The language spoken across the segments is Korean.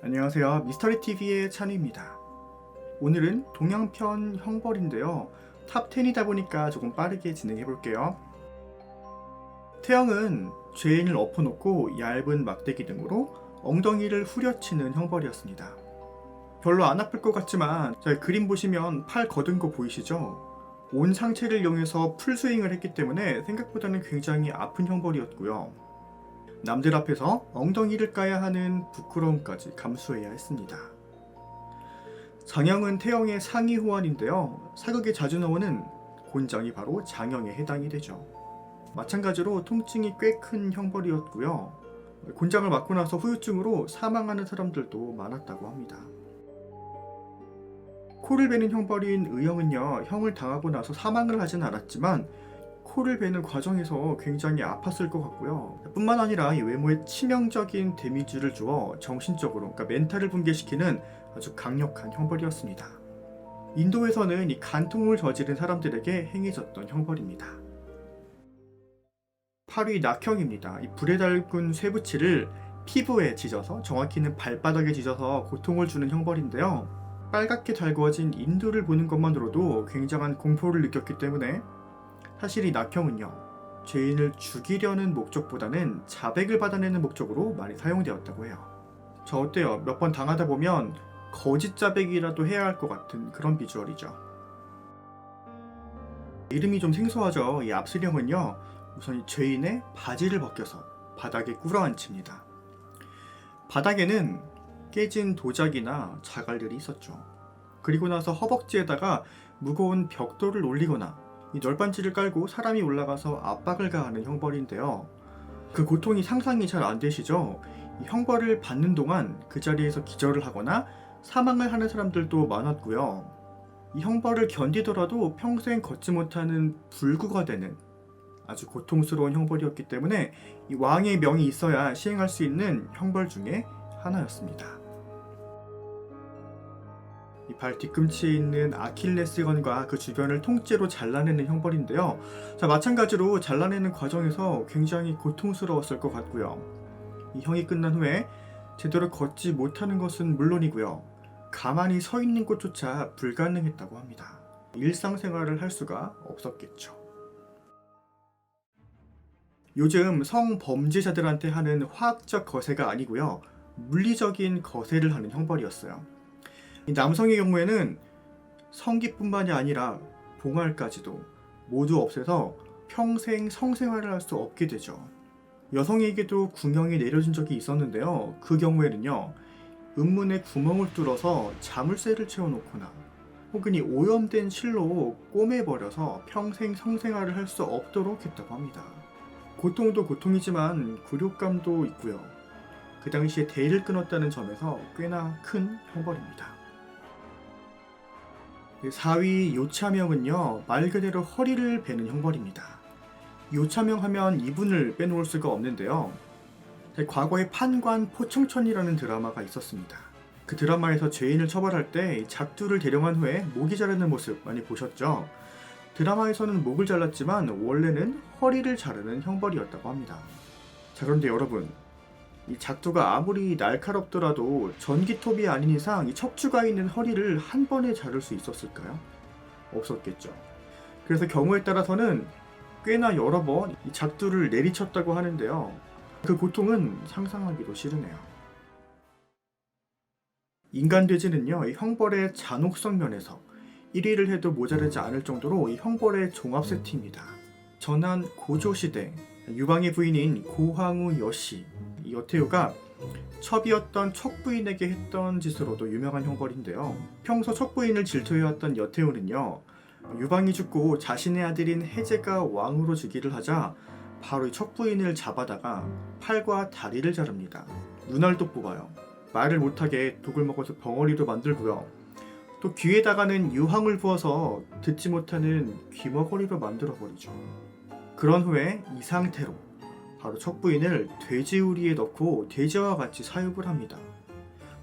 안녕하세요. 미스터리TV의 찬우입니다. 오늘은 동양편 형벌인데요. 탑 10이다 보니까 조금 빠르게 진행해 볼게요. 태형은 죄인을 엎어놓고 얇은 막대기 등으로 엉덩이를 후려치는 형벌이었습니다. 별로 안 아플 것 같지만 그림 보시면 팔 거든 거 보이시죠? 온 상체를 이용해서 풀스윙을 했기 때문에 생각보다는 굉장히 아픈 형벌이었고요. 남들 앞에서 엉덩이를 까야 하는 부끄러움까지 감수해야 했습니다. 장형은 태형의 상위 호환인데요. 사극에 자주 나오는 곤장이 바로 장형에 해당이 되죠. 마찬가지로 통증이 꽤 큰 형벌이었고요. 곤장을 맞고 나서 후유증으로 사망하는 사람들도 많았다고 합니다. 코를 베는 형벌인 의형은요, 형을 당하고 나서 사망을 하진 않았지만 코를 베는 과정에서 굉장히 아팠을 것 같고요. 뿐만 아니라 이 외모에 치명적인 데미지를 주어 정신적으로, 그러니까 멘탈을 붕괴시키는 아주 강력한 형벌이었습니다. 인도에서는 이 간통을 저지른 사람들에게 행해졌던 형벌입니다. 8위 낙형입니다. 이 불에 달군 쇠붙이를 피부에 찢어서, 정확히는 발바닥에 찢어서 고통을 주는 형벌인데요. 빨갛게 달구어진 인두를 보는 것만으로도 굉장한 공포를 느꼈기 때문에 사실 이 낙형은요, 죄인을 죽이려는 목적보다는 자백을 받아내는 목적으로 많이 사용되었다고 해요. 저 어때요? 몇 번 당하다 보면 거짓 자백이라도 해야 할 것 같은 그런 비주얼이죠. 이름이 좀 생소하죠? 이 압수령은요, 우선 이 죄인의 바지를 벗겨서 바닥에 꿇어앉힙니다. 바닥에는 깨진 도자기나 자갈들이 있었죠. 그리고 나서 허벅지에다가 무거운 벽돌을 올리거나 이 널빤지를 깔고 사람이 올라가서 압박을 가하는 형벌인데요. 그 고통이 상상이 잘 안 되시죠? 이 형벌을 받는 동안 그 자리에서 기절을 하거나 사망을 하는 사람들도 많았고요. 이 형벌을 견디더라도 평생 걷지 못하는 불구가 되는 아주 고통스러운 형벌이었기 때문에 이 왕의 명이 있어야 시행할 수 있는 형벌 중에 하나였습니다. 이 발 뒤꿈치에 있는 아킬레스건과 그 주변을 통째로 잘라내는 형벌인데요. 마찬가지로 잘라내는 과정에서 굉장히 고통스러웠을 것 같고요. 이 형이 끝난 후에 제대로 걷지 못하는 것은 물론이고요. 가만히 서 있는 것조차 불가능했다고 합니다. 일상생활을 할 수가 없었겠죠. 요즘 성범죄자들한테 하는 화학적 거세가 아니고요. 물리적인 거세를 하는 형벌이었어요. 남성의 경우에는 성기뿐만이 아니라 봉알까지도 모두 없애서 평생 성생활을 할 수 없게 되죠. 여성에게도 궁형이 내려진 적이 있었는데요. 그 경우에는요, 음문에 구멍을 뚫어서 자물쇠를 채워놓거나 혹은 이 오염된 실로 꼬매버려서 평생 성생활을 할 수 없도록 했다고 합니다. 고통도 고통이지만 굴욕감도 있고요. 그 당시에 대의를 끊었다는 점에서 꽤나 큰 형벌입니다. 4위 요차명은요, 말 그대로 허리를 베는 형벌입니다. 요차명 하면 이분을 빼놓을 수가 없는데요. 과거에 판관 포청천이라는 드라마가 있었습니다. 그 드라마에서 죄인을 처벌할 때 작두를 대령한 후에 목이 자르는 모습 많이 보셨죠? 드라마에서는 목을 잘랐지만 원래는 허리를 자르는 형벌이었다고 합니다. 자, 그런데 여러분, 이 작두가 아무리 날카롭더라도 전기톱이 아닌 이상 이 척추가 있는 허리를 한 번에 자를 수 있었을까요? 없었겠죠. 그래서 경우에 따라서는 꽤나 여러 번 이 작두를 내리쳤다고 하는데요. 그 고통은 상상하기도 싫으네요. 인간돼지는요, 이 형벌의 잔혹성 면에서 1위를 해도 모자르지 않을 정도로 이 형벌의 종합 세트입니다. 전한 고조시대 유방의 부인인 고황우 여씨, 이 여태우가 첩이었던 척부인에게 했던 짓으로도 유명한 형벌인데요. 평소 척부인을 질투해왔던 여태우는요, 유방이 죽고 자신의 아들인 해제가 왕으로 즉위를 하자 바로 이 척부인을 잡아다가 팔과 다리를 자릅니다. 눈알도 뽑아요. 말을 못하게 독을 먹어서 벙어리도 만들고요. 또 귀에다가는 유황을 부어서 듣지 못하는 귀머거리로 만들어버리죠. 그런 후에 이 상태로 바로 척부인을 돼지우리에 넣고 돼지와 같이 사육을 합니다.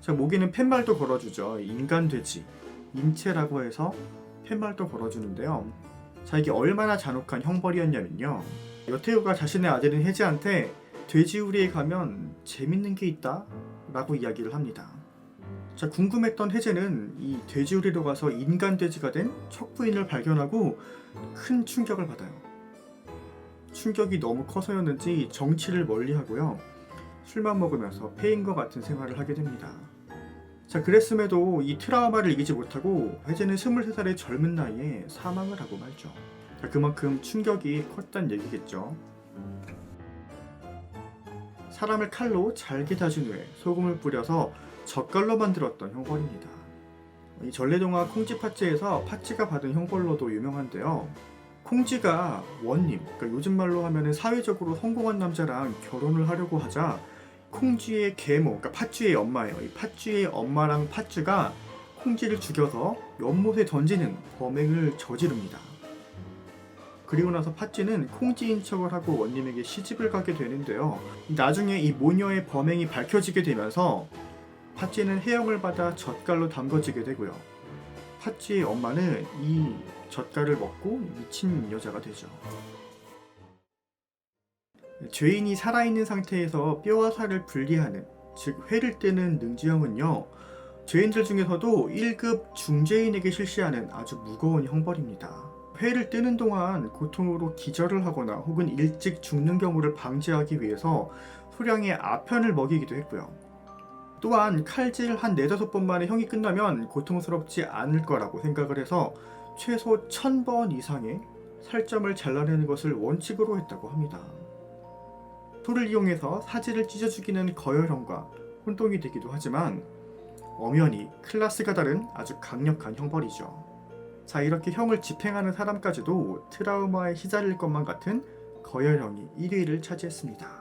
자, 목에는 팻말도 걸어주죠. 인간돼지, 인체라고 해서 팻말도 걸어주는데요. 자, 이게 얼마나 잔혹한 형벌이었냐면요, 여태우가 자신의 아들인 해제한테 돼지우리에 가면 재밌는 게 있다 라고 이야기를 합니다. 자, 궁금했던 해제는 이 돼지우리로 가서 인간 돼지가 된 척부인을 발견하고 큰 충격을 받아요. 충격이 너무 커서였는지 정치를 멀리하고요. 술만 먹으면서 폐인과 같은 생활을 하게 됩니다. 자, 그랬음에도 이 트라우마를 이기지 못하고 해제는 23살의 젊은 나이에 사망을 하고 말죠. 자, 그만큼 충격이 컸단 얘기겠죠. 사람을 칼로 잘게 다진 후에 소금을 뿌려서 젓갈로 만들었던 형벌입니다. 이 전래동화 콩쥐 파츠에서 파츠가 받은 형벌로도 유명한데요. 콩쥐가 원님, 그러니까 요즘 말로 하면 사회적으로 성공한 남자랑 결혼을 하려고 하자 콩쥐의 계모, 그러니까 팥쥐의 엄마예요. 이 팥쥐의 엄마랑 팥쥐가 콩쥐를 죽여서 연못에 던지는 범행을 저지릅니다. 그리고 나서 팥쥐는 콩쥐인 척을 하고 원님에게 시집을 가게 되는데요. 나중에 이 모녀의 범행이 밝혀지게 되면서 팥쥐는 해영을 받아 젓갈로 담궈지게 되고요. 팥쥐의 엄마는 이 젓갈을 먹고 미친 여자가 되죠. 죄인이 살아있는 상태에서 뼈와 살을 분리하는, 즉 회를 떼는 능지형은요, 죄인들 중에서도 1급 중죄인에게 실시하는 아주 무거운 형벌입니다. 회를 뜨는 동안 고통으로 기절을 하거나 혹은 일찍 죽는 경우를 방지하기 위해서 소량의 아편을 먹이기도 했고요. 또한 칼질 한 4-5번 만에 형이 끝나면 고통스럽지 않을 거라고 생각을 해서 최소 1000번 이상의 살점을 잘라내는 것을 원칙으로 했다고 합니다. 소를 이용해서 사지를 찢어 죽이는 거열형과 혼동이 되기도 하지만 엄연히 클래스가 다른 아주 강력한 형벌이죠. 자, 이렇게 형을 집행하는 사람까지도 트라우마에 시달릴 것만 같은 거열형이 1위를 차지했습니다.